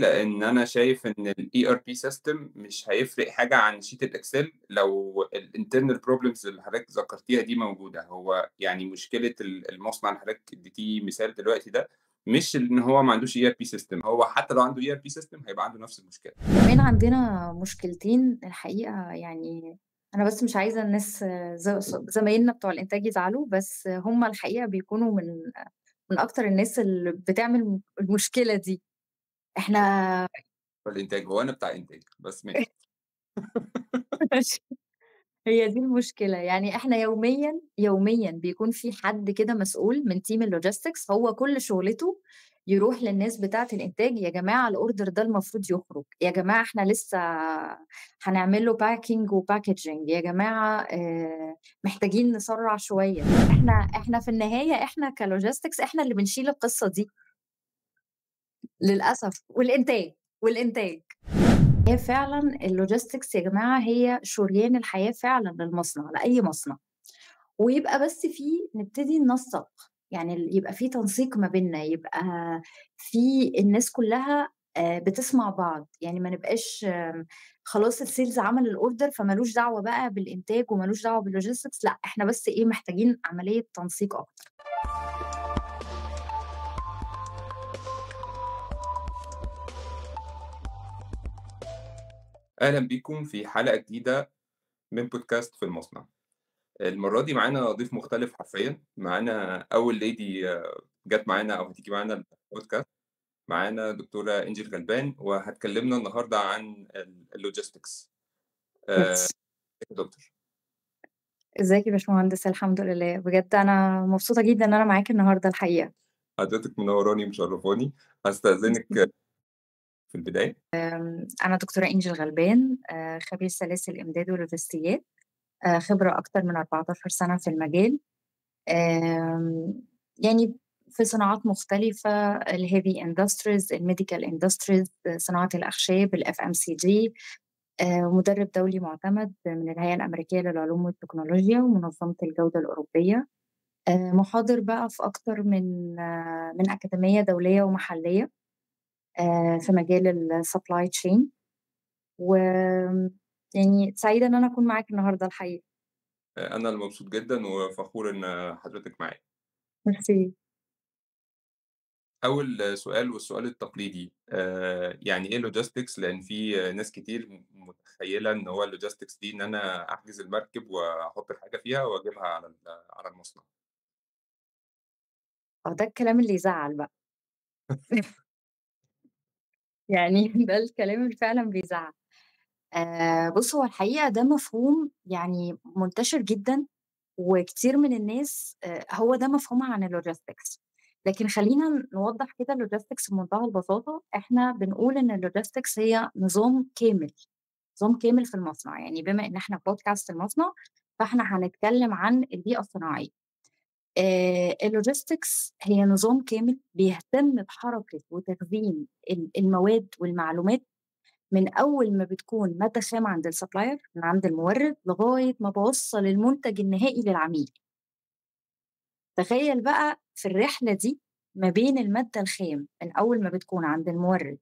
لإن أنا شايف إن الERP system مش هيفرق حاجة عن sheet الExcel لو الinternal problems اللي حضرتك ذكرتيها دي موجودة. هو يعني مشكلة المصنع اللي حضرتك اديتيه مثال دلوقتي ده، مش إن هو ما عندوش ERP system، هو حتى لو عنده ERP system هيبقى عنده نفس المشكلة. كمان عندنا مشكلتين الحقيقة يعني أنا بس مش عايزة الناس زمايلنا بتوع الإنتاج يزعلوا، بس هم الحقيقة بيكونوا من أكتر الناس اللي بتعمل المشكلة دي. إحنا فالإنتاج هو أنا بتاع إنتاج، بس ماشي. هي دي المشكلة، يعني إحنا يوميًا بيكون في حد كده مسؤول من team الlogistics هو كل شغلته يروح للناس بتاعة الإنتاج، يا جماعة الorder ده المفروض يخرج، يا جماعة إحنا لسه هنعمل له packing وpackaging، يا جماعة محتاجين نسرّع شوية. إحنا في النهاية إحنا كlogistics إحنا اللي بنشيل القصة دي للأسف، والإنتاج. هي فعلًا الlogistics يا جماعة هي شريان الحياة فعلًا للمصنع، لأي مصنع. ويبقى بس نبتدي ننسّق، يعني يبقى في تنسيق ما بيننا، يبقى في الناس كلّها بتسمع بعض، يعني ما نبقاش خلاص الsales عمل الorder فما لوش دعوة بقى بالإنتاج وما لوش دعوة بالlogistics، لأ، إحنا بس محتاجين عملية تنسيق أكتر. أهلًا بيكم في حلقة جديدة من بودكاست في المصنع. المرة دي معانا ضيف مختلف حرفيًا، معانا أول lady جات معانا أو هتيجي معانا البودكاست. معانا دكتورة إنجي الغلبان، وهتكلمنا النهارده عن الlogistics. Yes. يا دكتور، إزيك يا باشمهندس؟ الحمد لله، بجد أنا مبسوطة جدًا إن أنا معاك النهارده الحقيقة. حضرتك منوراني ومشرفاني. هاستأذنك في البداية. أنا دكتورة إنجي الغلبان، خبير سلاسل إمداد ولوجستيات، خبرة أكتر من 14 سنة في المجال. آمم، يعني في صناعات مختلفة الheavy industries الmedical industries صناعة الأخشاب الFMCG، مدرب دولي معتمد من الهيئة الأمريكية للعلوم والتكنولوجيا ومنظمة الجودة الأوروبية، محاضر بقى في أكتر من أكاديمية دولية ومحلية في مجال الsupply chain يعني سعيدة إن أنا أكون معاك النهارده الحقيقة. أنا اللي مبسوط جدًا وفخور إن حضرتك معايا. ميرسي. أول سؤال والسؤال التقليدي، يعني إيه logistics؟ لإن في ناس كتير متخيلة إن هو الlogistics دي إن أنا أحجز المركب وأحط الحاجة فيها وأجيبها على المصنع. ده الكلام اللي يزعّل بقى. يعني ده الكلام اللي فعلًا بيزعّل. بُص، هو الحقيقة ده مفهوم يعني منتشر جدًا، وكتير من الناس هو ده مفهومها عن الlogistics. لكن خلّينا نوضّح كده الlogistics بمنتهى البساطة، إحنا بنقول إن الlogistics هي نظام كامل في المصنع، يعني بما إن إحنا podcast المصنع، فإحنا هنتكلم عن البيئة الصناعية. الlogistics هي نظام كامل بيهتم بحركة وتخزين المواد والمعلومات من أول ما بتكون مادة خام عند الsupplier من عند المورد، لغاية ما باوصّل المنتج النهائي للعميل. تخيّل بقى في الرحلة دي ما بين المادة الخام من أول ما بتكون عند المورد،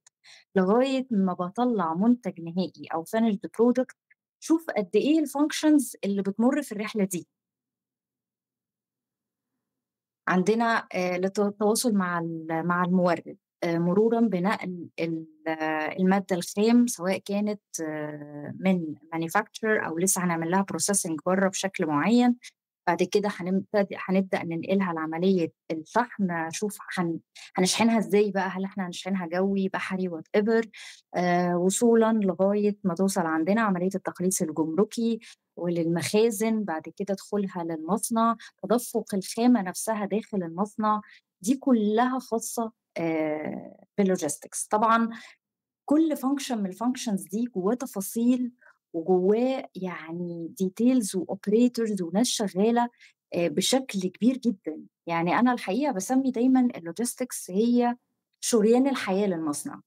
لغاية ما باطلّع منتج نهائي أو finished product، شوف قد إيه الfunctions اللي بتمُر في الرحلة دي. عندنا التواصل مع المورد، مرورًا بنقل المادة الخام سواء كانت من manufacturer أو لسه هنعمل لها processing برّه بشكل معيّن، بعد كده هنبدأ ننقلها لعملية الشحن، نشوف هنشحنها إزاي بقى، هل إحنا هنشحنها جوي، بحري whatever، وصولًا لغاية ما توصل عندنا عملية التخليص الجمركي وللمخازن، بعد كده دخولها للمصنع، تدفق الخامة نفسها داخل المصنع، دي كلها خاصة بالlogistics. طبعًا كل function من الfunctions دي جواه تفاصيل وجواه يعني details وoperators وناس شغالة بشكل كبير جدًا. يعني أنا الحقيقة باسمّي دايمًا الlogistics هي شريان الحياة للمصنع.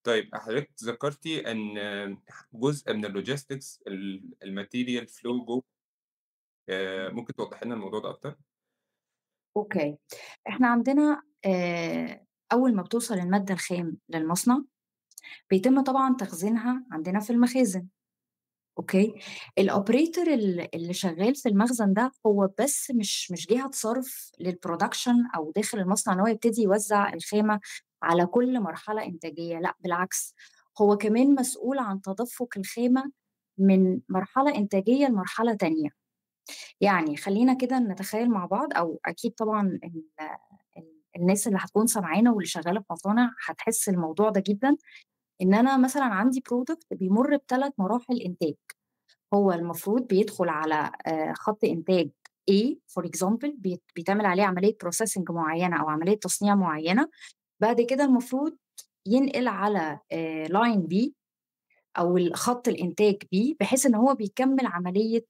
طيب حضرتك ذكرتِ إن جزء من الlogistics الmaterial flow جوّه. ممكن توضحي لنا الموضوع ده أكتر؟ أوكي. إحنا عندنا أول ما بتوصل المادة الخام للمصنع، بيتم طبعًا تخزينها عندنا في المخازن، أوكي؟ الoperator اللي شغال في المخزن ده هو بس مش جهة صرف للproduction أو داخل المصنع إن هو يبتدي يوزّع الخامة على كل مرحلة إنتاجية، لأ بالعكس، هو كمان مسؤول عن تدفق الخامة من مرحلة إنتاجية لمرحلة تانية. يعني خلّينا كده نتخيّل مع بعض، أو أكيد طبعًا ال الناس اللي هتكون سامعانا واللي شغّالة في مصانع هتحس الموضوع ده جدًا، إن أنا مثلًا عندي product بيمُر ب3 مراحل إنتاج. هو المفروض بيدخل على خط إنتاج A for example، بيتعمل عليه عملية processing معيّنة أو عملية تصنيع معيّنة، بعد كده المفروض ينقل على line B أو خط الإنتاج B، بحيث إن هو بيكمّل عملية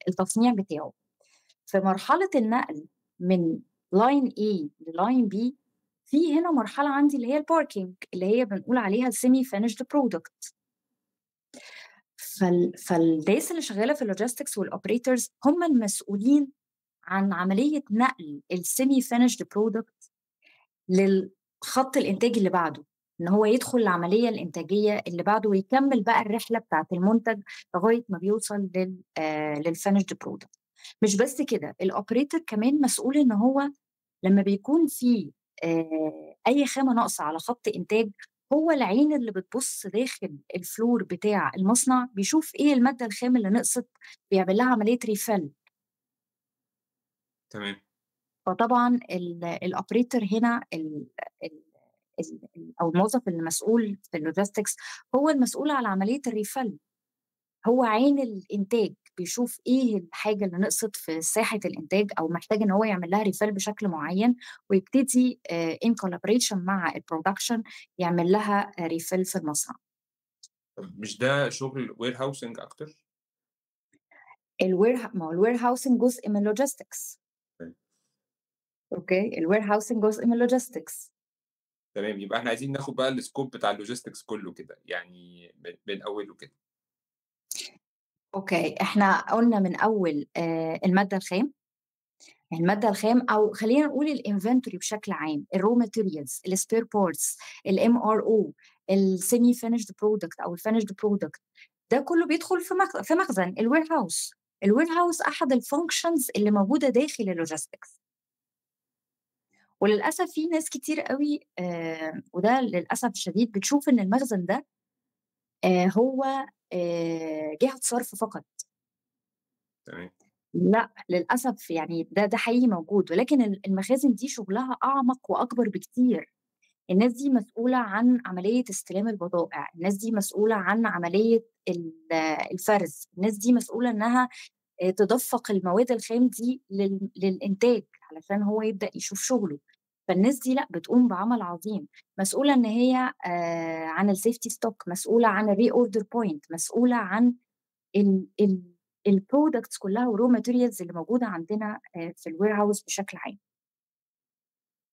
التصنيع بتاعه. في مرحلة النقل من line A لline B، في هنا مرحلة عندي اللي هي الparking، اللي هي بنقول عليها الsemi finished product. فالناس اللي شغالة في الlogistics والoperators هم المسؤولين عن عملية نقل الsemi finished product للخط الإنتاج اللي بعده، إن هو يدخل العملية الإنتاجية اللي بعده ويكمّل بقى الرحلة بتاعة المنتج لغاية ما بيوصل للfinished product. مش بس كده، الoperator كمان مسؤول إن هو لمّا بيكون في أي خامة ناقصة على خط إنتاج، هو العين اللي بتبُص داخل الفلور بتاع المصنع، بيشوف إيه المادة الخام اللي نقصت، بيعمل لها عملية refill. تمام. فطبعًا الoperator هنا ال أو الموظف المسؤول في الlogistics هو المسؤول على عملية الrefill، هو عين الإنتاج، بيشوف إيه الحاجة اللي نقصت في ساحة الإنتاج أو محتاج إن هو يعمل لها refill بشكل معيّن، ويبتدي in collaboration مع الproduction يعمل لها refill في المصنع. طب مش ده شغل warehousing أكتر؟ ما هو الwarehousing جزء من logistics. تمام. أوكي، الwarehousing جزء من logistics. تمام، يبقى إحنا عايزين ناخد بقى الscope بتاع الlogistics كلّه كده، يعني من أوله كده. أوكي، إحنا قُلنا من أول المادة الخام، المادة الخام أو خلّينا نقول الinventory بشكل عام، الraw materials، الspare parts، الMRO، الsemi finished product أو الfinished product، ده كلّه بيدخل في مخزن الwarehouse. الwarehouse أحد الfunctions اللي موجودة داخل الlogistics. وللأسف في ناس كتير أوي وده للأسف الشديد بتشوف إن المخزن ده هو جهة صرف فقط. تمام. لأ، للأسف يعني ده حقيقي موجود، ولكن المخازن دي شغلها أعمق وأكبر بكتير. الناس دي مسؤولة عن عملية استلام البضائع، الناس دي مسؤولة عن عملية الفرز، الناس دي مسؤولة إنها تدفّق المواد الخام دي للإنتاج علشان هو يبدأ يشوف شغله. فالناس دي لأ، بتقوم بعمل عظيم، مسؤولة إن هي عن الsafety stock، مسؤولة عن الreorder point، مسؤولة عن ال الproducts كلّها والraw materials اللي موجودة عندنا في الwarehouse بشكل عام.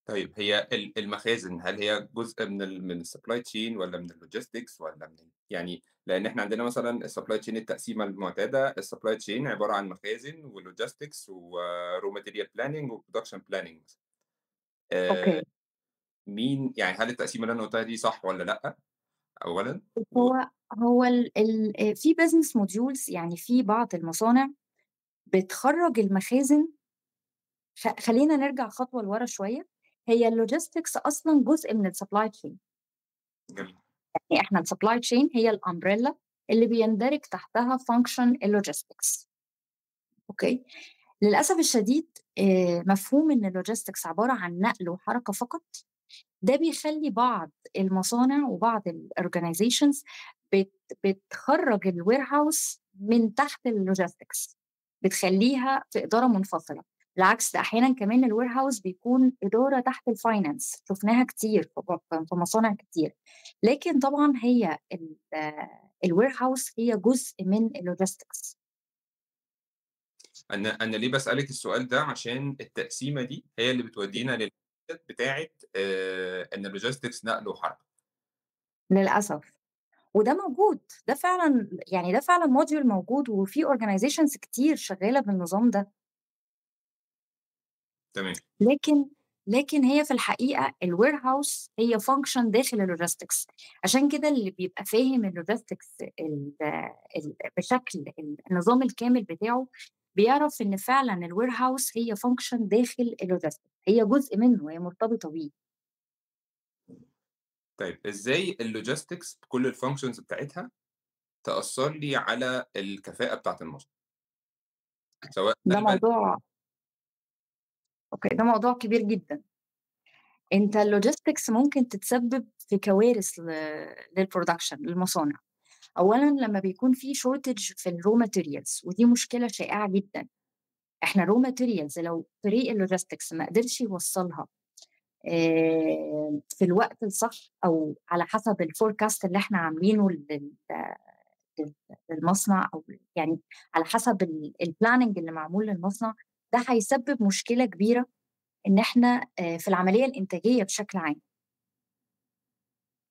طيب هي المخازن هل هي جزء من الsupply chain والّا من الlogistics والّا منين؟ يعني لإن إحنا عندنا مثلًا الsupply chain التقسيمة المعتادة الsupply chain عبارة عن مخازن وlogistics وraw material planning وproduction planning مثلًا. أوكي. مين يعني هل التقسيمة اللي أنا قُلتها دي صح والّا لأ أولًا؟ هو في business modules، يعني في بعض المصانع بتخرّج المخازن. خلّينا نرجع خطوة لورا شوية، هي الlogistics أصلًا جزء من الsupply chain. جميل. يعني إحنا الsupply chain هي الumbrella اللي بيندرج تحتها function الlogistics. أوكي. للأسف الشديد مفهوم إن الlogistics عبارة عن نقل وحركة فقط، ده بيخلّي بعض المصانع وبعض الorganizations بتخرّج الwarehouse من تحت الlogistics، بتخلّيها في إدارة منفصلة. بالعكس، ده أحيانًا كمان الwarehouse بيكون إدارة تحت الfinance، شُفناها كتير في مصانع كتير. لكن طبعًا هي الwarehouse هي جزء من الlogistics. أنا ليه باسألِك السؤال ده عشان التقسيمة دي هي اللي بتودينا للحتت بتاعة إن الlogistics نقل وحركة. للأسف. وده موجود، ده فعلًا يعني ده فعلًا module موجود، وفي organizations كتير شغّالة بالنظام ده. تمام. لكن لكن هي في الحقيقة الwarehouse هي function داخل الlogistics. عشان كده اللي بيبقى فاهم الlogistics بشكل النظام الكامل بتاعه بيعرف إن فعلًا الwarehouse هي function داخل الlogistics، هي جزء منه، هي مرتبطة بيه. طيب إزاي الlogistics بكل الfunctions بتاعتها تأثّر لي على الكفاءة بتاعة المصنع؟ سواء ده سلبًا. موضوع أوكي، ده موضوع كبير جدًا. أنت الlogistics ممكن تتسبب في كوارث للproduction للمصانع. أولًا لمّا بيكون في shortage في الraw materials ودي مشكلة شائعة جدًا. إحنا raw materials لو فريق الlogistics ما قدرش يوصّلها في الوقت الصح أو على حسب الforecast اللي إحنا عاملينه لل للمصنع أو يعني على حسب الplanning اللي معمول للمصنع، ده هيسبب مشكلة كبيرة إن إحنا في العملية الإنتاجية بشكل عام.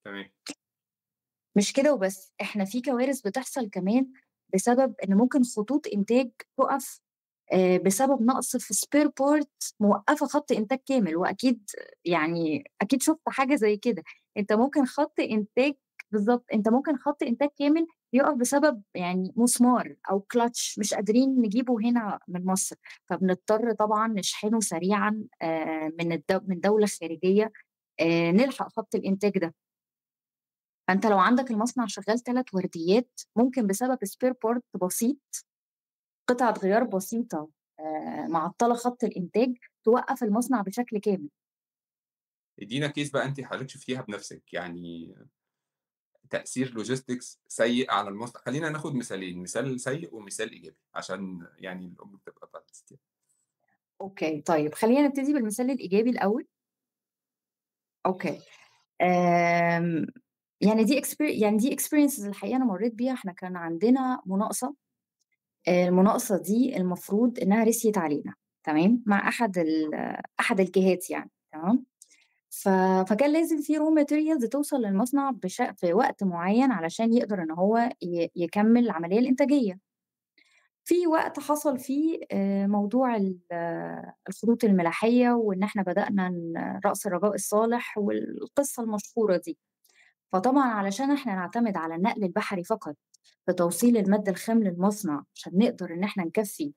تمام. مش كده وبس، إحنا في كوارث بتحصل كمان بسبب إن ممكن خطوط إنتاج تُقف بسبب نقص في spare part موقّفة خط إنتاج كامل، وأكيد يعني أكيد شُفت حاجة زي كده. أنت ممكن خط إنتاج بالضبط، أنت ممكن خط إنتاج كامل يُقف بسبب يعني مسمار أو clutch مش قادرين نجيبه هنا من مصر، فبنضطر طبعًا نشحنه سريعًا من دولة خارجية نلحق خط الإنتاج ده. فأنت لو عندك المصنع شغال 3 ورديات، ممكن بسبب spare part بسيط، قطعة غيار بسيطة معطّلة خط الإنتاج، توقّف المصنع بشكل كامل. ادينا case بقى أنتِ حضرتك شُفتيها بنفسِك، يعني تأثير logistics سيء على المصنع. خلّينا ناخد مثالين، مثال سيء ومثال إيجابي، عشان يعني الأمور تبقى balanced يعني. أوكي، طيب خلّينا نبتدي بالمثال الإيجابي الأول. أوكي. آمم يعني دي experiences الحقيقة أنا مرّيت بيها. إحنا كان عندنا مناقصة، المناقصة دي المفروض إنها رسيت علينا، تمام، مع أحد الجهات يعني، تمام. ف فكان لازم في raw materials توصل للمصنع في وقت معيّن علشان يقدر إن هو يكمّل العملية الإنتاجية. في وقت حصل فيه موضوع الخطوط الملاحية وإن إحنا بدأنا رأس الرجاء الصالح والقصة المشهورة دي. فطبعًا علشان إحنا نعتمد على النقل البحري فقط في توصيل المادة الخام للمصنع عشان نقدر إن إحنا نكفّي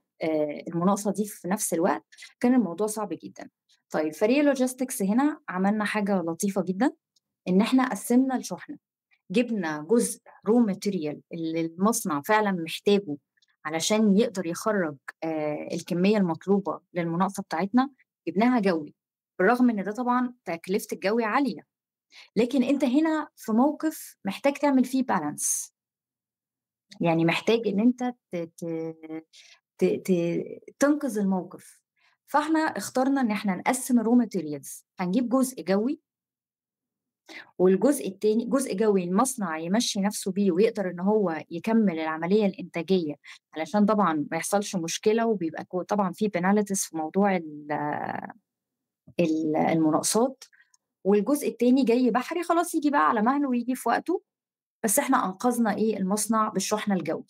المناقصة دي في نفس الوقت، كان الموضوع صعب جدًا. طيب فريق logistics هنا عملنا حاجة لطيفة جدًا، إن إحنا قسّمنا الشُحنة. جِبنا جزء raw material اللي المصنع فعلًا محتاجه علشان يقدر يخرّج الكمية المطلوبة للمناقصة بتاعتنا، جِبناها جوي، بالرغم إن ده طبعًا تكلفة الجوي عالية. لكن أنت هنا في موقف محتاج تعمل فيه balance، يعني محتاج إن أنت ت ت ت ت تنقذ الموقف. فإحنا اخترنا إن إحنا نقسّم الraw materials، هنجيب جزء جوي والجزء التاني جزء جوي المصنع يمشّي نَفْسه بيه ويقدر إن هو يكمّل العملية الإنتاجية علشان طبعًا ما يحصلش مشكلة، وبيبقى طبعًا في penalties في موضوع المناقصات. والجزء التاني جاي بحري خلاص ييجي بقى على مهله وييجي في وقته، بس إحنا أنقذنا المصنع بالشُحنة الجوي.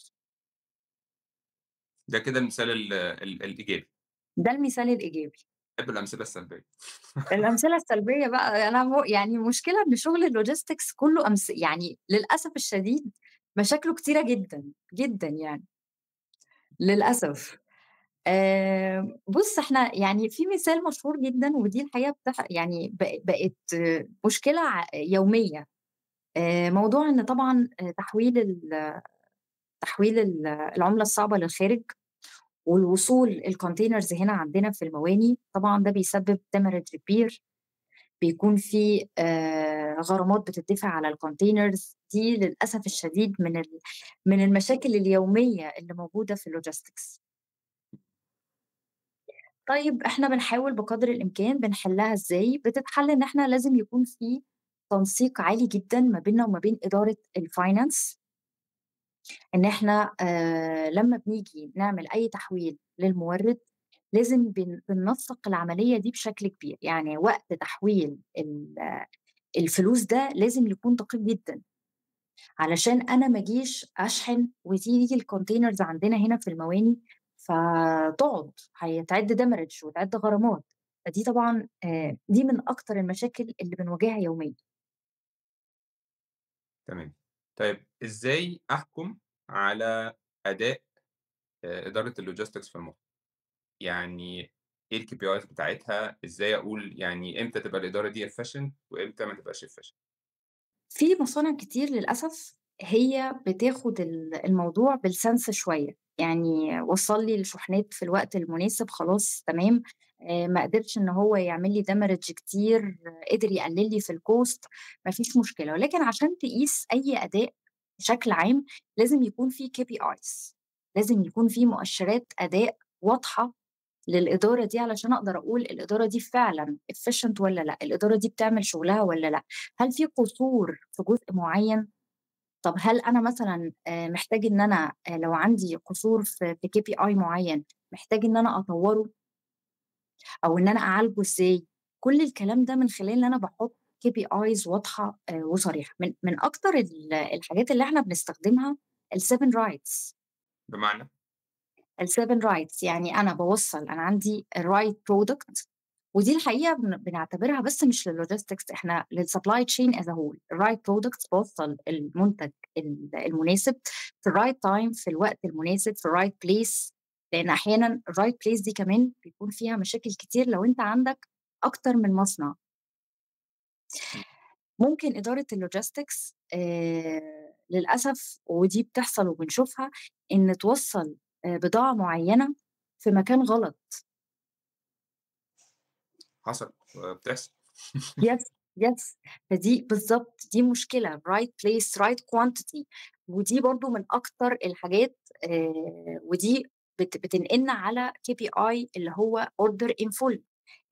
ده كده المثال الإيجابي. ده المثال الإيجابي. باحب الأمثلة السلبية. الأمثلة السلبية بقى أنا يعني المشكلة إن شغل الlogistics كُلّه يعني للأسف الشديد مشاكله كتيرة جدًا، جدًا يعني، للأسف. بُص إحنا يعني في مثال مشهور جدًا ودي الحقيقة يعني بقت مشكلة يومية. موضوع إن طبعًا تحويل العملة الصعبة للخارج والوصول الcontainers هنا عندنا في المواني، طبعًا ده بيسبب demurrage كبير. بيكون في غرامات بتدفع على الcontainers دي للأسف الشديد من المشاكل اليومية اللي موجودة في الlogistics. طيب إحنا بنحاول بقدر الإمكان بنحلّها إزاي؟ بتتحل إن إحنا لازم يكون في تنسيق عالي جدًا ما بيننا وما بين إدارة الfinance، إن إحنا لمّا بنيجي نعمل أي تحويل للمورد لازم بننسّق العملية دي بشكل كبير. يعني وقت تحويل الفلوس ده لازم يكون دقيق جدًا، علشان أنا ما أجيش أشحن وتيجي الcontainers عندنا هنا في المواني فتقعد، هيتعِد demurrage وتعِد غرامات. فدي طبعًا دي من أكتر المشاكل اللي بنواجهها يوميًا. تمام. طيب إزاي أحكُم على أداء إدارة الlogistics في المصنع؟ يعني إيه الKPIs بتاعتها، إزاي أقول يعني إمتى تبقى الإدارة دي efficient وإمتى ما تبقاش efficient؟ في مصانع كتير للأسف هي بتاخد الموضوع بالسَنس شوية، يعني وصّل لي الشحنات في الوقت المناسب خلاص تمام، ما قدرش إن هو يعمل لي damage كتير، قدر يقلل لي في الcost ما فيش مشكلة، ولكن عشان تقيس أي أداء بشكل عام لازم يكون في KPIs، لازم يكون في مؤشرات أداء واضحة للإدارة دي علشان أقدر أقول الإدارة دي فعلًا efficient والّا لأ، الإدارة دي بتعمل شغلها والّا لأ، هل في قصور في جزء معيّن؟ طب هل أنا مثلًا محتاج إن أنا لو عندي قصور في KPI معيّن محتاج إن أنا أطوّره أو إن أنا أعالجه إزاي؟ كل الكلام ده من خلال إن أنا باحط KPIs واضحة وصريحة. من أكتر الحاجات اللي إحنا بنستخدمها ال7 rights. بمعنى؟ ال7 rights يعني أنا أنا عندي الright product ودي الحقيقة بنعتبرها بس مش للlogistics، إحنا للsupply chain as a whole. الright products باوصّل المنتج المناسب في الright time في الوقت المناسب في الright place، لإن أحيانًا الright place دي كمان بيكون فيها مشاكل كتير لو أنت عندك أكتر من مصنع. إمم. ممكن إدارة الlogistics للأسف ودي بتحصل وبنشوفها، إن توصّل بضاعة معيّنة في مكان غلط. حصل وبتحصل. yes yes فدي بالضبط، دي مشكلة right place right quantity ودي برضه من أكتر الحاجات ودي بتنقلنا على KPI اللي هو order in full،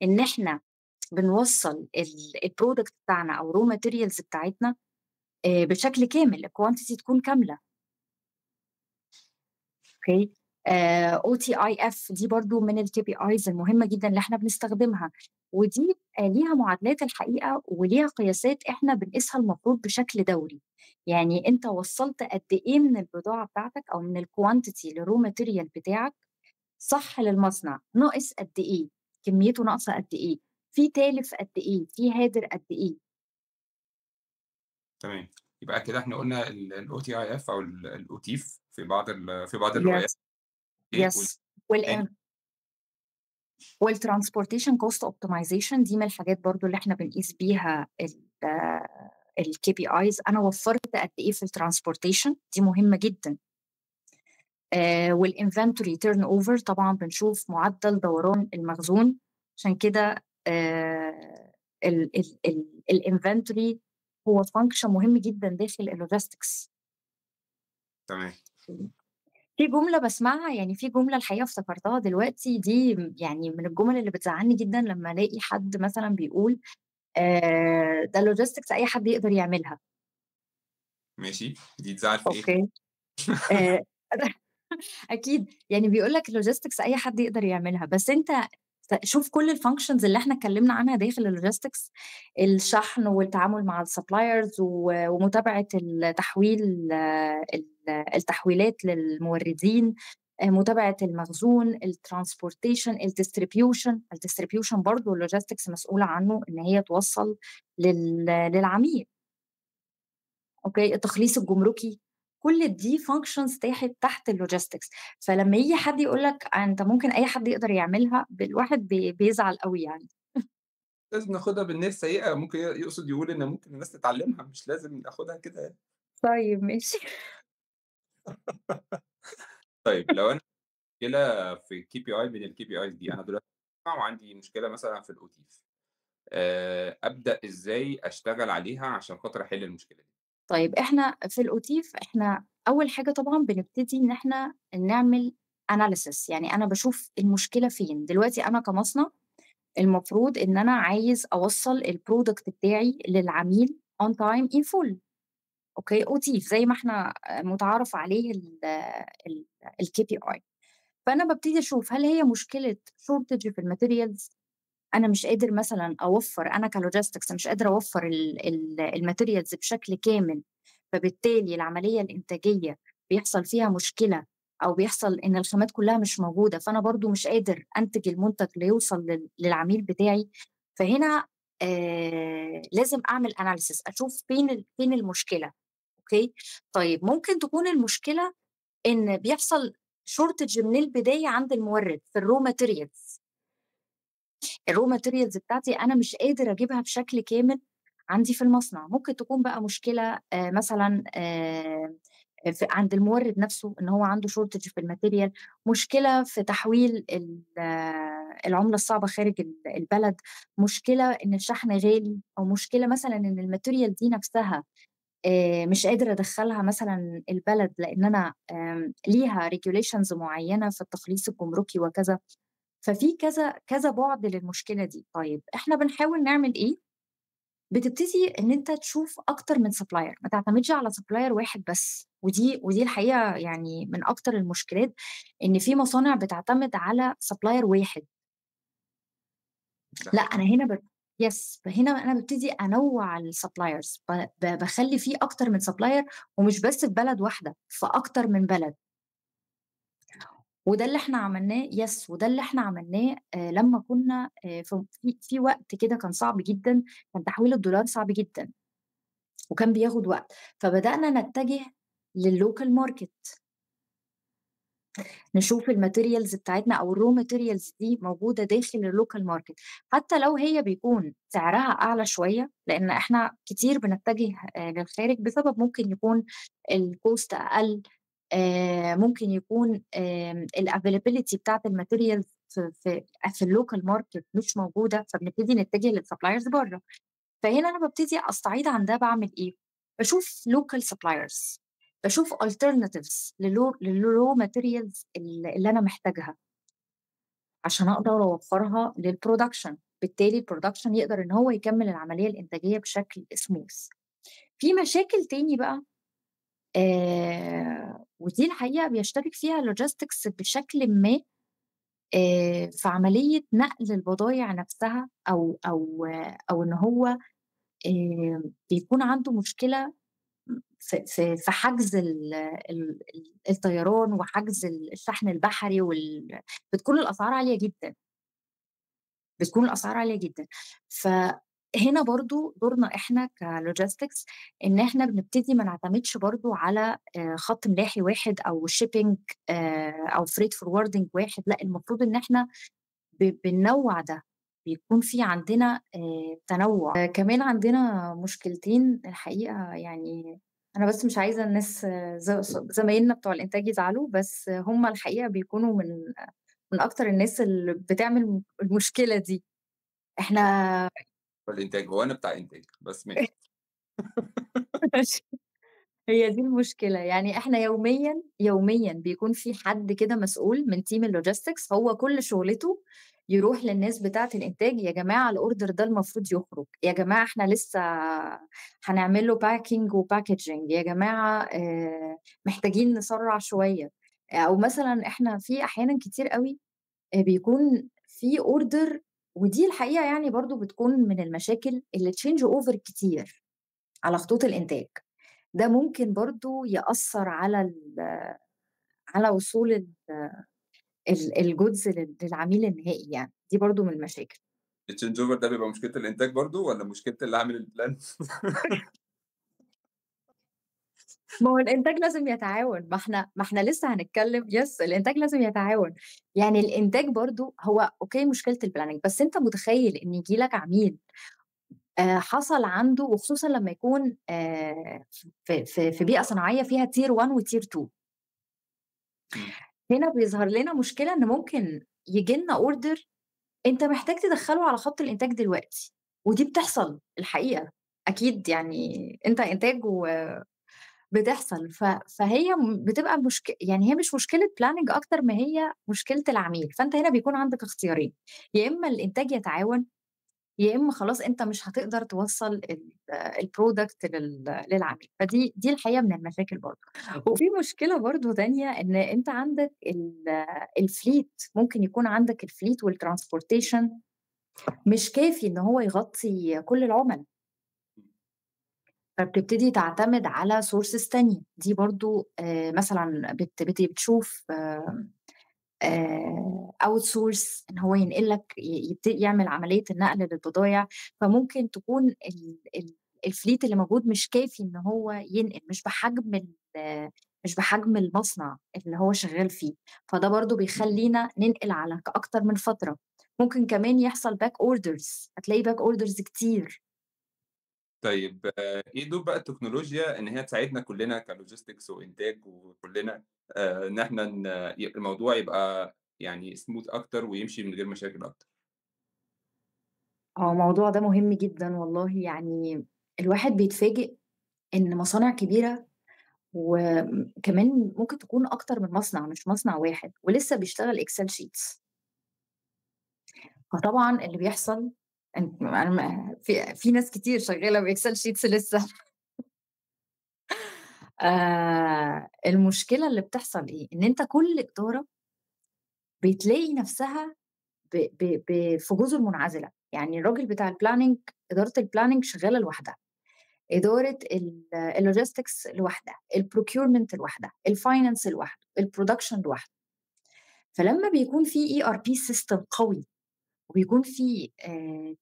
إن إحنا بنوصّل الproduct بتاعنا أو raw materials بتاعتنا بشكل كامل، الquantity تكون كاملة. أوكي. OTIF دي برضه من الKPIs المهمة جدًا اللي إحنا بنستخدمها، ودي ليها معادلات الحقيقة وليها قياسات إحنا بنقيسها المفروض بشكل دوري، يعني أنت وصّلت قد إيه من البضاعة بتاعتك أو من الquantity الraw material بتاعك صح للمصنع، ناقص قد إيه، كميته ناقصة قد إيه، في تالف قد إيه، في هادر قد إيه. تمام. يبقى كده إحنا قُلنا الOTIF أو الOTIF في بعض الروايات. yes إيه yes والتاني؟ والtransportation cost optimization دي من الحاجات برضه اللي إحنا بنقيس بيها الKPIs، أنا وفّرت قد إيه في الtransportation دي مهمة جدًا. والinventory turnover طبعًا بنشوف معدل دوران المخزون، عشان كده الinventory هو function مهم جدًا داخل الlogistics. تمام. في جملة باسمعها يعني في جملة الحقيقة افتكرتها دلوقتي دي يعني من الجمل اللي بتزعّلني جدًا لمّا ألاقي حد مثلًا بيقول ده logistics أي حد يقدر يعملها. ماشي، دي تزعّل في إيه؟ أوكي. آآ أكيد، يعني بيقول لك logistics أي حد يقدر يعملها، بس أنت شوف كل الfunctions اللي إحنا اتكلمنا عنها داخل الlogistics، الشحن والتعامل مع الsuppliers ومتابعة التحويل التحويلات للموردين، متابعة المخزون، الtransportation، الdistribution برضه الlogistics مسؤولة عنه إن هي توصّل للعميل. أوكي، التخليص الجمركي، كل دي functions تحت الlogistics، فلمّا ييجي حد يقول لك أنت ممكن أي حد يقدر يعملها، الواحد بيزعل أوي يعني. لازم ناخدها بالنية السيئة، ممكن يقصد يقول إن ممكن الناس تتعلمها، مش لازم ناخدها كده يعني. طيب ماشي. طيب لو أنا مشكلة في KPI من الKPIs دي، أنا دلوقتي وعندي مشكلة مثلًا في الOTIF، أبدأ إزاي أشتغل عليها عشان خاطر أحل المشكلة دي؟ طيب إحنا في الأوتيف إحنا أول حاجة طبعًا بنبتدي إن إحنا نعمل analysis، يعني أنا باشوف المشكلة فين، دلوقتي أنا كمصنع المفروض إن أنا عايز أوصّل الproduct بتاعي للعميل on time in full. أوكي، OTIF زي ما إحنا متعارف عليه ال الKPI. فأنا بابتدي أشوف هل هي مشكلة shortage في الmaterials، أنا مش قادر مثلًا أوفّر أنا كlogistics مش قادر أوفّر الmaterials بشكل كامل، فبالتالي العملية الإنتاجية بيحصل فيها مشكلة أو بيحصل إن الخامات كلها مش موجودة، فأنا برضه مش قادر أنتج المنتج ليوصل للعميل بتاعي. فهنا لازم أعمل analysis، أشوف فين المشكلة. أوكي، طيب ممكن تكون المشكلة إن بيحصل shortage من البداية عند المورد في الرو ماتيريالز بتاعتي، أنا مش قادر أجيبها بشكل كامل عندي في المصنع. ممكن تكون بقى مشكلة مثلا عند المورد نفسه، ان هو عنده شورتج في الماتيريال، مشكله في تحويل العمله الصعبه خارج البلد، مشكله ان الشحن غالي، او مشكله مثلا ان الماتيريال دي نفسها مش قادره ادخلها مثلا البلد، لان انا ليها ريجوليشنز معينه في التخليص الجمركي وكذا. ففي كذا كذا بعد للمشكله دي. طيب احنا بنحاول نعمل ايه؟ بتبتدي ان انت تشوف اكتر من سبلاير، ما تعتمدش على سبلاير واحد بس. ودي الحقيقه يعني من اكتر المشكلات، ان في مصانع بتعتمد على سبلاير واحد. ده لا حقيقي. انا هنا هنا انا ببتدي انوع السبلايرز، بخلي فيه اكتر من سبلاير، ومش بس في بلد واحده، في اكتر من بلد. وده اللي احنا عملناه. وده اللي احنا عملناه لما كنا في وقت كده كان صعب جدا، كان تحويل الدولار صعب جدا وكان بياخد وقت، فبدأنا نتجه لللوكال ماركت، نشوف الماتيريالز بتاعتنا او الرو ماتيريالز دي موجوده داخل اللوكال ماركت، حتى لو هي بيكون سعرها اعلى شويه، لان احنا كتير بنتجه للخارج بسبب ممكن يكون الكوست اقل، ممكن يكون الافيلابيلتي بتاعت الماتيريالز في اللوكال ماركت مش موجوده، فبنبتدي نتجه للسبلايرز بره. فهنا انا ببتدي استعيد عن ده، بعمل ايه؟ بشوف local suppliers، بشوف alternatives للرو ماتيريالز اللي انا محتاجها عشان اقدر اوفرها للبرودكشن، بالتالي البرودكشن يقدر ان هو يكمل العمليه الانتاجيه بشكل سموث. في مشاكل تاني بقى، ودي الحقيقه بيشترك فيها اللوجيستكس بشكل ما في عمليه نقل البضائع نفسها، او ان هو بيكون عنده مشكله في حجز الطيران وحجز الشحن البحري بتكون الاسعار عاليه جدا، فهنا برضو دورنا احنا كلوجيستكس، ان احنا بنبتدي ما نعتمدش برضو على خط ملاحي واحد او شيبينج او فريت فوروردنج واحد. لا، المفروض ان احنا بننوع ده، بيكون في عندنا تنوع. كمان عندنا مشكلتين الحقيقة، يعني أنا بس مش عايزة الناس زمايلنا بتوع الإنتاج يزعلوا، بس هم الحقيقة بيكونوا من أكتر الناس اللي بتعمل المشكلة دي. إحنا الانتاج هو انا بتاع انتاج بس ماشي. هي دي المشكلة. يعني احنا يوميا بيكون في حد كده مسؤول من تيم اللوجيستكس، هو كل شغلته يروح للناس بتاعة الانتاج: يا جماعة الاوردر ده المفروض يخرج، يا جماعة احنا لسه هنعمل له باكينج وباكجينج، يا جماعة محتاجين نسرع شوية. او مثلا احنا في احيانا كتير قوي بيكون في اوردر، ودي الحقيقة يعني برضو بتكون من المشاكل اللي تشينج اوفر كتير على خطوط الانتاج. ده ممكن برضو يأثر على وصول الجودز للعميل النهائي. يعني دي برضو من المشاكل. التشينج اوفر ده بيبقى مشكله الانتاج برضو ولا مشكله اللي عامل البلان؟ ما هو الانتاج لازم يتعاون، ما احنا لسه هنتكلم. الانتاج لازم يتعاون. يعني الانتاج برضو هو اوكي مشكله البلاننج، بس انت متخيل ان يجي لك عميل حصل عنده، وخصوصا لما يكون في بيئه صناعيه فيها تير 1 وتير 2، هنا بيظهر لنا مشكله ان ممكن يجي لنا اوردر انت محتاج تدخله على خط الانتاج دلوقتي، ودي بتحصل الحقيقه اكيد. يعني انت انتاج وبتحصل، فهي بتبقى يعني هي مش مشكله بلاننج اكتر ما هي مشكله العميل. فانت هنا بيكون عندك اختيارين: يا اما الانتاج يتعاون، يا اما خلاص انت مش هتقدر توصل البرودكت للعميل. فدي الحقيقه من المشاكل برضه. وفي مشكله برضه تانية، ان انت عندك الفليت، ممكن يكون عندك الفليت والترانسبورتيشن مش كافي ان هو يغطي كل العملاء. فبتبتدي تعتمد على sources تانية، دي برضه مثلًا بتشوف outsource إن هو ينقل لك يعمل عملية النقل للبضايع، فممكن تكون ال الfleet اللي موجود مش كافي إن هو ينقل، مش بحجم المصنع اللي هو شغال فيه، فده برضه بيخلّينا ننقل على أكتر من فترة. ممكن كمان يحصل back orders، هتلاقي back orders كتير. طيب إيه دور بقى التكنولوجيا إن هي تساعدنا كلّنا كlogistics وإنتاج وكلّنا إن إحنا الموضوع يبقى يعني smooth أكتر ويمشي من غير مشاكل أكتر؟ الموضوع ده مهم جدًا والله، يعني الواحد بيتفاجئ إن مصانع كبيرة وكمان ممكن تكون أكتر من مصنع مش مصنع واحد، ولسه بيشتغل Excel sheets. فطبعًا اللي بيحصل أنا في ناس كتير شغالة بExcel sheets لسه. المشكلة اللي بتحصل إيه، إن أنت كل إدارة بتلاقي نفسها ب ب ب في جزر منعزلة، يعني الراجل بتاع الplanning، إدارة الplanning شغالة لوحدها، إدارة الlogistics لوحدها، الprocurement لوحدها، الfinance لوحده، الproduction لوحده. فلمّا بيكون في ERP system قوي وبيكون في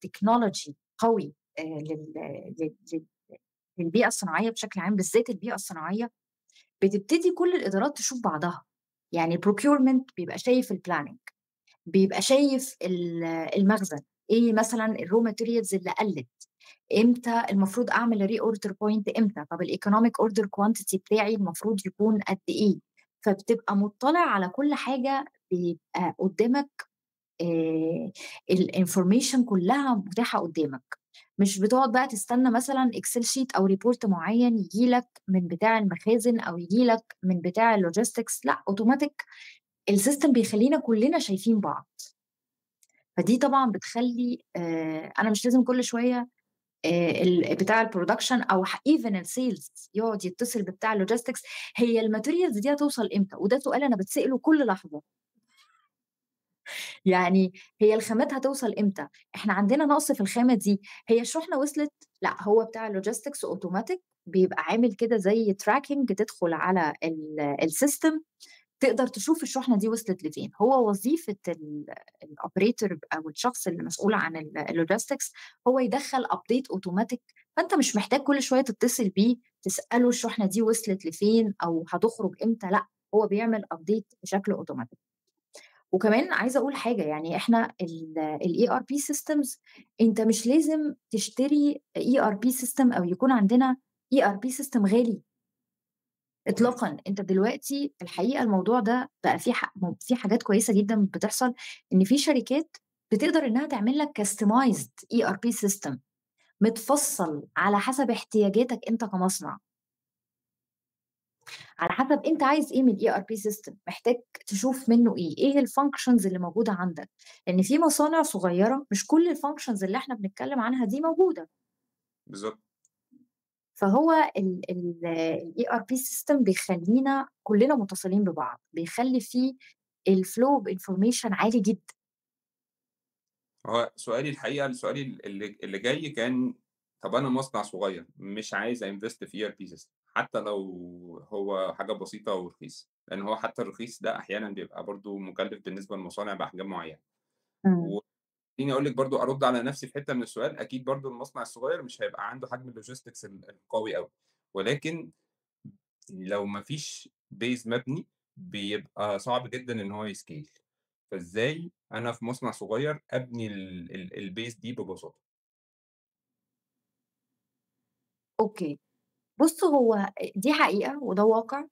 technology قوي لل لل للبيئة الصناعية بشكل عام، بالذات البيئة الصناعية، بتبتدي كل الإدارات تشوف بعضها. يعني الprocurement بيبقى شايف الplanning، بيبقى شايف المخزن، إيه مثلًا الraw materials اللي قَلِّت، إمتى المفروض أعمل reorder point إمتى، طب الeconomic order quantity بتاعي المفروض يكون قد إيه، فبتبقى مُطّلع على كل حاجة، بيبقى قدّامك الinformation كلّها متاحة قدّامك، مش بتقعد بقى تستنى مثلًا Excel sheet أو report معيّن ييجي لك من بتاع المخازن أو ييجي لك من بتاع الlogistics، لأ automatic الsystem بيخلّينا كلّنا شايفين بعض. فدي طبعًا بتخلّي أنا مش لازم كل شوية بتاع الproduction أو even الsales يقعد يتصل ببتاع الlogistics، هي الmaterials دي هتوصل إمتى؟ وده سؤال أنا باتسأله كل لحظة. يعني هي الخامات هتوصل إمتى؟ إحنا عندنا نقص في الخامة دي، هي الشحنة وصلت؟ لأ، هو بتاع الlogistics automatic بيبقى عامل كده زي tracking، تدخل على الsystem تقدر تشوف الشحنة دي وصلت لفين. هو وظيفة الoperator أو الشخص اللي مسؤول عن الlogistics هو يدخّل update automatic، فأنت مش محتاج كل شوية تتصل بيه تسأله الشحنة دي وصلت لفين أو هتخرج إمتى، لأ، هو بيعمل update بشكل automatic. وكمان عايزة أقول حاجة، يعني إحنا الERP systems أنت مش لازم تشتري ERP system أو يكون عندنا ERP system غالي إمم. إطلاقًا. أنت دلوقتي الحقيقة الموضوع ده بقى في حاجات كويسة جدًا بتحصل، إن في شركات بتقدر إنها تعمل لك customized ERP system متفصّل على حسب احتياجاتك أنت كمصنع. على حسب أنت عايز إيه من الERP system، محتاج تشوف منّه إيه، إيه الfunctions اللي موجودة عندك، لإن في مصانع صغيّرة مش كل الfunctions اللي إحنا بنتكلّم عنها دي موجودة. بالضبط. فهو الERP system بيخلّينا كُلّنا متصلين ببعض، بيخلّي في الflow بinformation عالي جدًا. هو سؤالي الحقيقة سؤالي اللي جاي كان طَب أنا مصنع صغير مش عايز أinvest في ERP system حتى لو هو حاجة بسيطة ورخيص، لإن هو حتى الرخيص ده أحيانًا بيبقى برضه مُكلِّف بالنسبة للمصانع بأحجام معيّنة. إمم. وخلّيني أقول لِك برضه أرُد على نفسي في حتّة من السؤال، أكيد برضه المصنع الصغير مش هيبقى عنده حجم الlogistics القوي أوي، ولكن لو ما فيش base مبني بيبقى صعب جدًا إن هو يscale. فإزاي أنا في مصنع صغير أبني الbase دي ببساطة؟ أوكي. بُص، هو دي حقيقة وده واقع،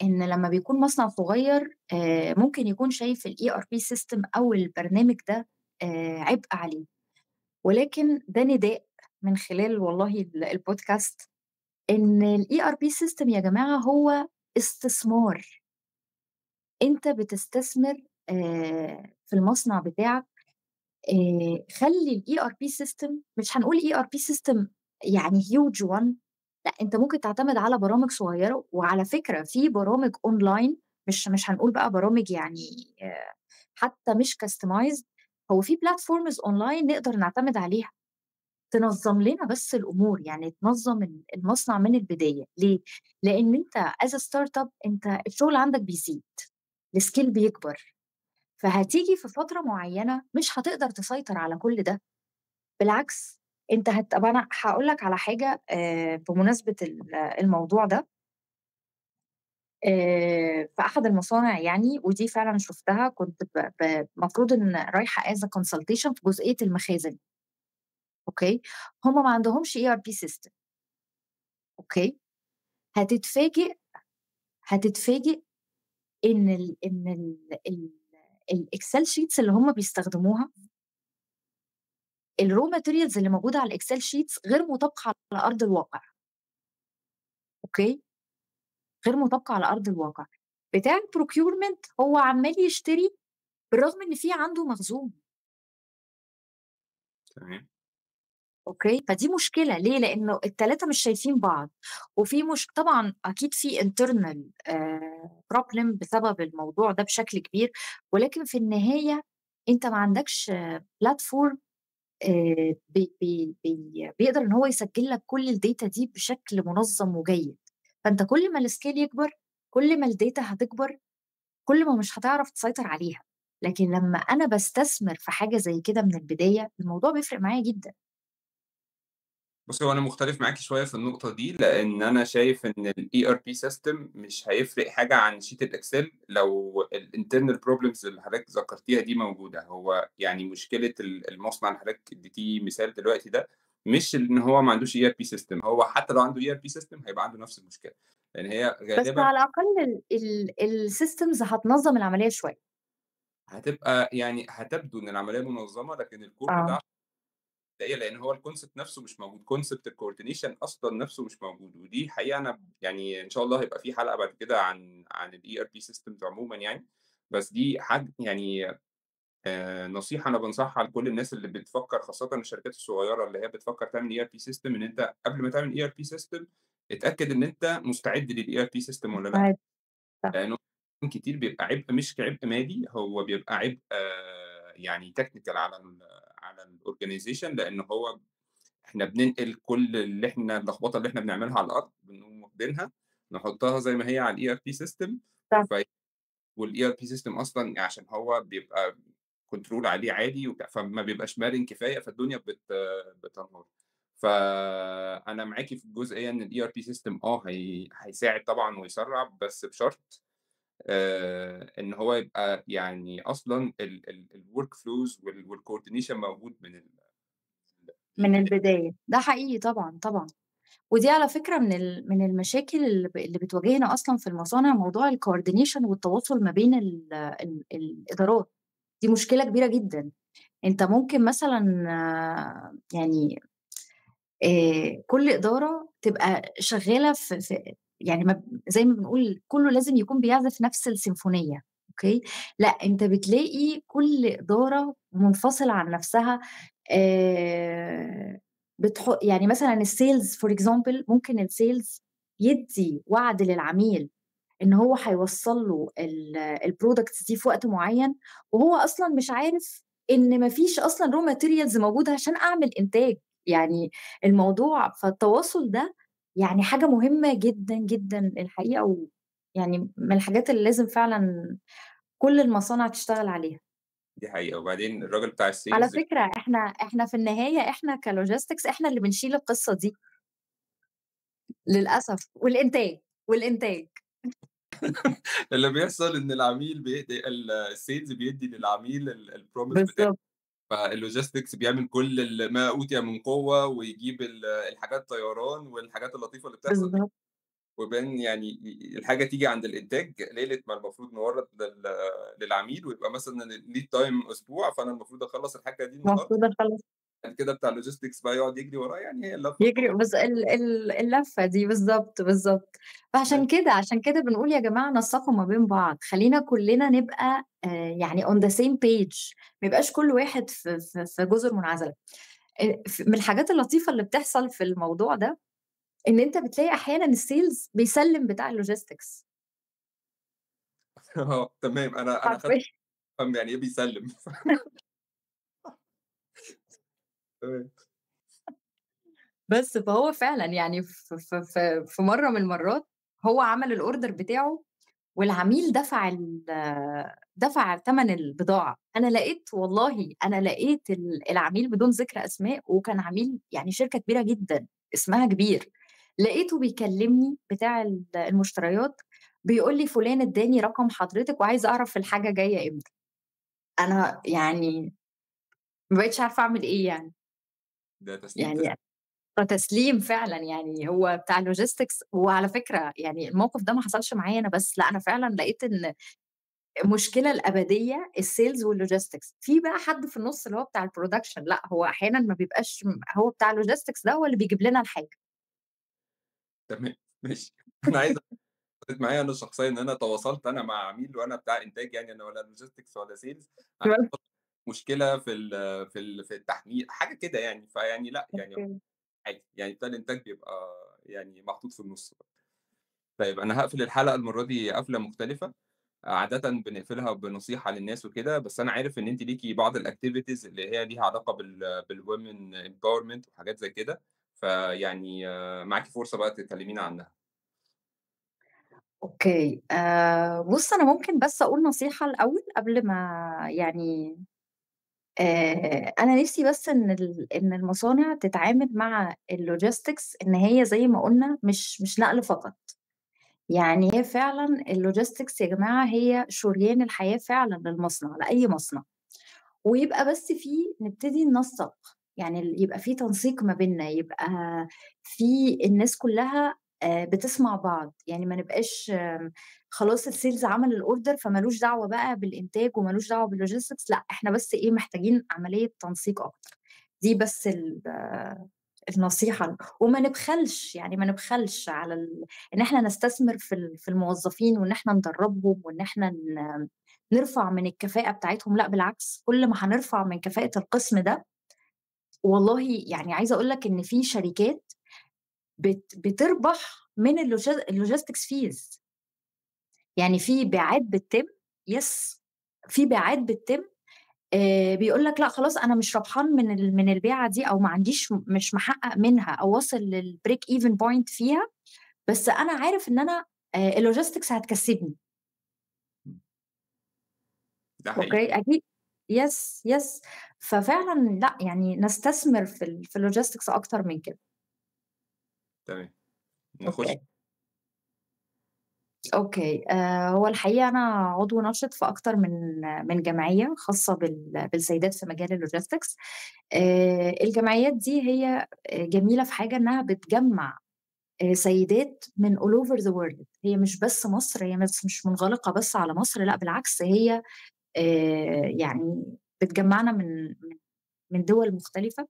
إن لمّا بيكون مصنع صغير ممكن يكون شايف الERP system أو البرنامج ده عبء عليه، ولكن ده نداء من خلال والله الpodcast إن الERP system يا جماعة هو استثمار. أنت بتستثمر في المصنع بتاعك. خلّي الERP system، مش هنقول ERP system يعني huge one، لأ، أنت ممكن تعتمد على برامج صغيّرة، وعلى فكرة في برامج online، مش هنقول بقى برامج يعني حتى مش customized، هو في platforms online نقدر نعتمد عليها. تنظّم لنا بس الأمور، يعني تنظّم المصنع من البداية، ليه؟ لإن أنت as a startup أنت الشغل عندك بيزيد، الskill بيكبر، فهتيجي في فترة معيّنة مش هتقدر تسيطر على كل ده، بالعكس أنت طَب أنا هاقول لك على حاجة بمناسبة الموضوع ده، في أحد المصانع يعني ودي فعلًا شُفتها كنت المفروض إن رايحة as a consultation في جزئية المخازن، أوكي، هُم ما عندهمش ERP system، أوكي، هتتفاجئ هتتفاجئ إن الExcel sheets اللي هُم بيستخدموها الraw materials اللي موجودة على الExcel sheets غير مطابقة على أرض الواقع، أوكي، غير مطابقة على أرض الواقع. بتاع الprocurement هو عمّال يشتري بالرغم إن في عنده مخزون، تمام. أوكي، فدي مشكلة ليه؟ لإنه ال3 مش شايفين بعض، وفي طبعًا أكيد في internal problem بسبب الموضوع ده بشكل كبير، ولكن في النهاية أنت ما عندكش platform بيقدر إن هو يسجّل لك كل الdata دي بشكل منظّم وجيد، فأنت كل ما الscale يكبر، كل ما الdata هتكبر، كل ما مش هتعرف تسيطر عليها، لكن لمّا أنا باستثمر في حاجة زي كده من البداية، الموضوع بيفرق معايا جدًا. بُصّي، هو أنا مختلف معاكِ شوية في النقطة دي، لإن أنا شايف إن الERP system مش هيفرق حاجة عن sheet الExcel لو الinternal problems اللي حضرتِك ذكرتيها دي موجودة. هو يعني مشكلة المصنع اللي حضرتِك اديتيه مثال دلوقتي ده، مش إن هو ما عندوش ERP system، هو حتى لو عنده ERP system هيبقى عنده نفس المشكلة، لإن هي بس غالبًا على الأقل الsystems هتنظّم العملية شوية. هتبقى يعني هتبدو إن العملية منظمة، لكن الcore آه. بتاعها حقيقة لإن هو الconcept نفسه مش موجود، concept الcoordination أصلًا نفسه مش موجود، ودي حقيقة أنا يعني إن شاء الله هيبقى في حلقة بعد كده عن الERP systems عمومًا يعني، بس دي يعني نصيحة أنا بانصحها لكل الناس اللي بتفكّر خاصةً الشركات الصغيرة اللي هي بتفكّر تعمل ERP system إن أنت قبل ما تعمل ERP system اتأكد إن أنت مستعد للERP system والّا لأ، مستعد، صح. لإنه كتير بيبقى عبء مش كعبء مالي، هو بيبقى عبء يعني technical على الorganization لإن هو إحنا بننقل كل اللخبطة اللي إحنا بنعملها على الأرض، بنقوم واخدينها نحطها زي ما هي على الERP system صح. ف والERP system أصلًا عشان هو بيبقى control عليه عالي فما بيبقاش مرن كفاية، فالدنيا بتنهار. فأنا معاكِ في الجزئية إن الERP system هيساعد طبعًا ويسرّع، بس بشرط إن هو يبقى يعني أصلًا الwork flows والcoordination موجود من من البداية. البداية، ده حقيقي طبعًا، طبعًا. ودي على فكرة من المشاكل اللي بتواجهنا أصلًا في المصانع موضوع الcoordination والتواصل ما بين الإدارات، دي مشكلة كبيرة جدًا. أنت ممكن مثلًا يعني كل إدارة تبقى شغّالة في يعني زي ما بنقول كُلّه لازم يكون بيعزف نفس السيمفونية، أوكي، لأ أنت بتلاقي كل إدارة منفصلة عن نفسها يعني مثلًا الsales for example ممكن الsales يدّي وعد للعميل إن هو هيوصّل له الproducts دي في وقت معيّن، وهو أصلًا مش عارف إن ما فيش أصلًا raw materials موجودة عشان أعمل إنتاج، يعني الموضوع فالتواصل ده يعني حاجة مهمة جدًا، جدًا الحقيقة، ويعني من الحاجات اللي لازم فعلًا كل المصانع تشتغل عليها. دي حقيقة، وبعدين الراجل بتاع على الsales فكرة إحنا في النهاية إحنا كlogistics إحنا اللي بنشيل القصة دي للأسف، والإنتاج. اللي بيحصل إن العميل بيدّي الsales بيدّي للعميل الpromise بتاعه، بالضبط، فالlogistics بيعمل كل ما أوتي من قوة، ويجيب الحاجات طيران والحاجات اللطيفة اللي بتحصل دي، بالضبط، وبين يعني الحاجة تيجي عند الإنتاج ليلة ما المفروض نورّد للعميل، ويبقى مثلًا الlead time أسبوع، فأنا المفروض أخلّص الحاجة دي النهارده، المفروض أخلّص بعد كده بتاع الlogistics بقى يقعد يجري ورايا، يعني هي اللفة يجري بتقعد. اللفة دي بالضبط، بالضبط. فعشان كده بنقول يا جماعة نسّقوا ما بين بعض، خلّينا كلّنا نبقى يعني on the same page، ما يبقاش كل واحد في جزر منعزلة. من الحاجات اللطيفة اللي بتحصل في الموضوع ده، إن أنت بتلاقي أحيانًا الsales بيسلِّم بتاع الlogistics تمام، أنا خدت حرفيًا. أفهم يعني إيه بيسلّم. تمام. بس فهو فعلًا يعني في مرّة من المرّات هو عمل الorder بتاعه والعميل دفع تَمَن البضاعة. أنا لقيت العميل بدون ذكر أسماء، وكان عميل يعني شركة كبيرة جدًا، اسمها كبير. لقيته بيكلمني بتاع المشتريات، بيقول لي فلان ادّاني رقم حضرتِك وعايز أعرف الحاجة جاية إمتى. أنا يعني ما بقيتش عارفة أعمل إيه يعني. ده تسليم يعني تسليم فعلًا، يعني هو بتاع logistics. وعلى فكرة يعني الموقف ده ما حصلش معايا أنا بس، لأ أنا فعلًا لقيت إن المشكلة الأبدية الsales والlogistics. في بقى حد في النُص اللي هو بتاع الproduction، لأ هو أحيانًا ما بيبقاش هو بتاع الlogistics ده هو اللي بيجيب لنا الحاجة. تمام، ماشي. أنا عايز حصلت معايا أنا شخصيًا إن أنا تواصلت أنا مع عميل وأنا بتاع إنتاج يعني أنا ولا logistics ولا sales بس مشكلة في التحميل حاجة كده يعني، فيعني لأ، يعني أوكي. عادي، يعني بتاع الإنتاج بيبقى يعني محطوط في النُص. طيب أنا هاقفل الحلقة المرّة دي قفلة مختلفة، عادةً بنقفلها بنصيحة للناس وكده، بس أنا عارف إن أنتِ ليكِ بعض الactivities اللي هي ليها علاقة بالwomen empowerment وحاجات زي كده، فيعني معاكِ فرصة بقى تكلمينا عنها. أوكي. بُص أنا ممكن بس أقول نصيحة الأول قبل ما يعني أنا نِفْسي بس إن المصانع تتعامل مع الlogistics إن هي زي ما قُلنا مش نقل فقط. يعني هي فعلًا الlogistics يا جماعة هي شريان الحياة فعلًا للمصنع، لأي مصنع. ويبقى بس نبتدي ننسّق، يعني يبقى في تنسيق ما بيننا، يبقى في الناس كلّها بتسمع بعض. يعني ما نبقاش خلاص الsales عمل الorder فما لوش دعوة بقى بالإنتاج وما لوش دعوة بالlogistics. لأ، إحنا بس محتاجين عملية تنسيق أكتر. دي بس النصيحة. وما نبخلش، يعني ما نبخلش على إن إحنا نستثمر في الموظفين وإن إحنا ندرّبهم وإن إحنا نرفع من الكفاءة بتاعتهم. لأ بالعكس، كل ما هنرفع من كفاءة القسم ده والله يعني عايزة أقول لك إن في شركات بتربح من الlogistics fees. يعني في بيعات بتتم. yes، في بيعات بتتم. بيقول لك لأ خلاص أنا مش ربحان من البيعة دي، أو ما عنديش مش محقق منها أو واصل للbreak even point فيها، بس أنا عارف إن أنا الlogistics هتكسبني. إمم، ده حقيقي، أوكي، أكيد. yes، yes. ففعلًا لأ، يعني نستثمر في الlogistics أكتر من كده. تمام. نخش أوكي. أوكي. هو الحقيقة أنا عضو نشِط في أكتر من جمعية خاصة بالسيدات في مجال الlogistics. الجمعيات دي هي جميلة في حاجة إنها بتجمّع سيدات من all over the world. هي مش بس مصر، هي مش منغلقة بس على مصر، لأ بالعكس هي يعني بتجمّعنا من دول مختلفة.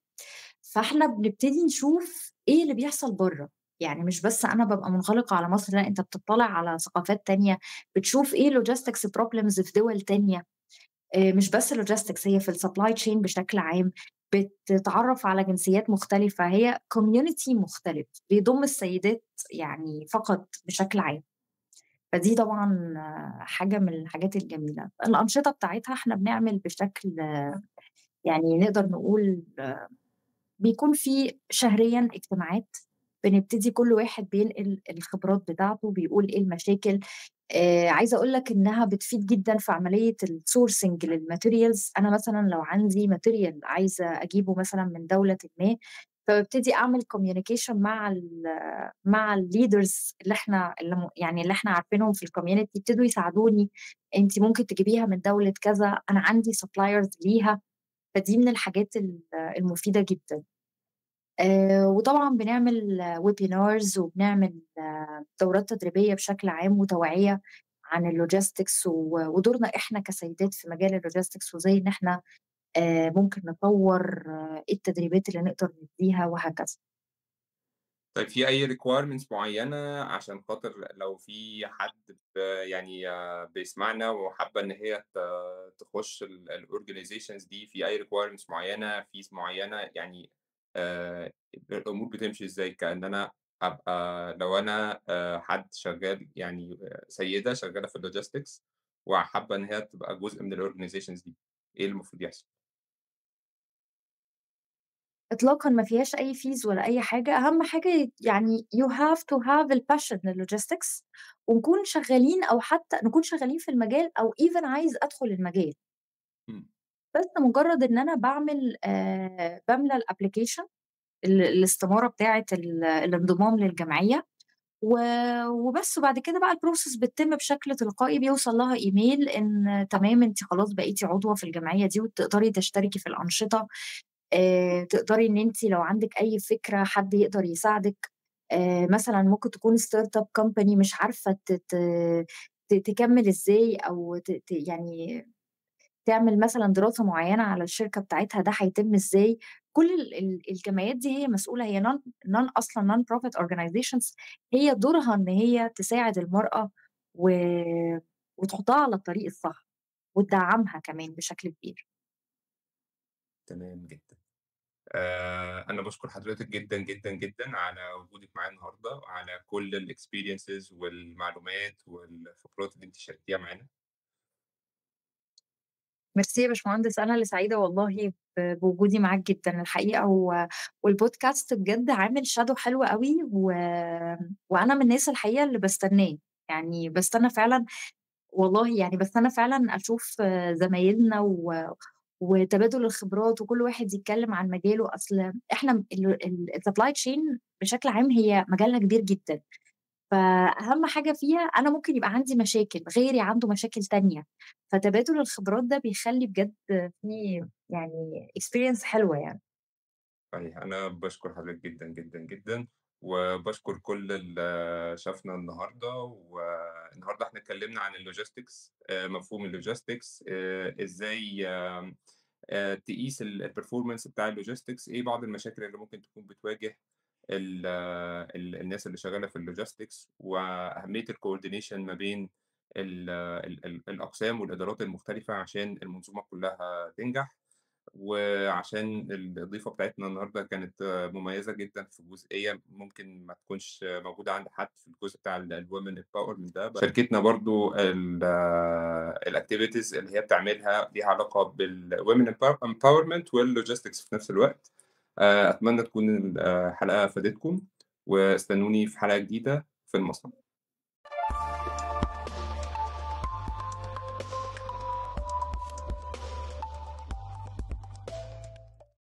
فإحنا بنبتدي نشوف إيه اللي بيحصل برّه. يعني مش بس أنا بابقى منغلقة على مصر، لأ أنت بتطّلع على ثقافات تانية، بتشوف إيه logistics problems في دول تانية. مش بس logistics، هي في الsupply chain بشكل عام. بتتعرّف على جنسيات مختلفة، هي community مختلف، بيضم السيدات يعني فقط بشكل عام. فدي طبعًا حاجة من الحاجات الجميلة. الأنشطة بتاعتها إحنا بنعمل بشكل يعني نقدر نقول بيكون في شهريًا اجتماعات. بنبتدي كل واحد بينقل الخبرات بتاعته، بيقول إيه المشاكل. عايزة أقول لك إنها بتفيد جدًا في عملية الsourcing للmaterials. أنا مثلًا لو عندي material عايزة أجيبه مثلًا من دولةٍ ما، فبابتدي أعمل communication مع الleaders اللي إحنا عارفينهم في الcommunity، يبتدوا يساعدوني. أنتِ ممكن تجيبيها من دولة كذا، أنا عندي suppliers ليها. فدي من الحاجات المفيدة جدًا. وطبعًا بنعمل webinars وبنعمل دورات تدريبية بشكل عام وتوعية عن الlogistics ودورنا إحنا كسيدات في مجال الlogistics وإزاي إن إحنا ممكن نطوّر إيه التدريبات اللي نقدر ندّيها وهكذا. طيب في أي requirements معيّنة عشان خاطر لو في حد يعني بيسمعنا وحابة إن هي تخُش الorganizations دي، في أي requirements معيّنة، fees معيّنة، يعني الأمور بتمشي إزاي؟ كأن أنا أبقى لو أنا حد شغّال يعني سيدة شغّالة في الlogistics وحابة إن هي تبقى جزء من الorganizations دي، إيه اللي المفروض يحصل؟ إطلاقًا ما فيهاش أي fees ولا أي حاجة، أهم حاجة يعني you have to have الpassion للlogistics ونكون شغالين أو حتى نكون شغالين في المجال أو even عايز أدخل المجال، إمم. بس مجرد إن أنا باملى الapplication الاستمارة بتاعة الانضمام للجمعية وبس، وبعد كده بقى الprocess بتتم بشكل تلقائي، بيوصل لها إيميل إن تمام أنتِ خلاص بقيتِ عضوة في الجمعية دي وتقدري تشتركي في الأنشطة، تقدري إن أنتِ لو عندِك أي فكرة حد يقدر يساعدِك، مثلًا ممكن تكون startup company مش عارفة ت ت ت تكمّل إزاي أو ت ت يعني تعمل مثلًا دراسة معيّنة على الشركة بتاعتها ده هيتم إزاي، كل الجمعيات دي هي مسؤولة هي non أصلًا non-profit organizations هي دورها إن هي تساعد المرأة و وتحطها على الطريق الصح، وتدعّمها كمان بشكل كبير. تمام جدًا. أنا باشكر حضرتك جدًا، جدًا، جدًا على وجودِك معايا النهارده، وعلى كل الexperiences والمعلومات والخبرات اللي أنتِ شاركتيها معانا. ميرسي يا باشمهندس، أنا اللي سعيدة والله بوجودي معاك جدًا الحقيقة والبودكاست بجد عامل shadow حلو أوي وأنا من الناس الحقيقة اللي باستناه، يعني باستنى فعلًا والله يعني باستنى فعلًا أشوف زمايلنا وتبادل الخبرات وكل واحد يتكلم عن مجاله، أصل إحنا الsupply chain بشكل عام هي مجالها كبير جدًا. فأهم حاجة فيها أنا ممكن يبقى عندي مشاكل، غيري عنده مشاكل تانية، فتبادل الخبرات ده بيخلّي بجد في يعني experience حلوة يعني. صحيح، أنا باشكر حضرتك جدًا، جدًا، جدًا، وباشكر كل اللي شافنا النهارده، والنهارده إحنا اتكلمنا عن الlogistics مفهوم الlogistics إزاي تقيس الperformance بتاع الlogistics، إيه بعض المشاكل اللي ممكن تكون بتواجه الناس اللي شغالة في الlogistics، وأهمية الcoordination ما بين الأقسام والإدارات المختلفة عشان المنظومة كلها تنجح. وعشان الضيفة بتاعتنا النهارده كانت مميزة جدًا في جزئية ممكن ما تكونش موجودة عند حد في الجزء بتاع الwomen empowerment ده، شاركتنا برضه الactivities اللي هي بتعملها ليها علاقة بالwomen empowerment والlogistics في نفس الوقت. أتمنى تكون الحلقة فادتكم، واستنوني في حلقة جديدة في المصنع.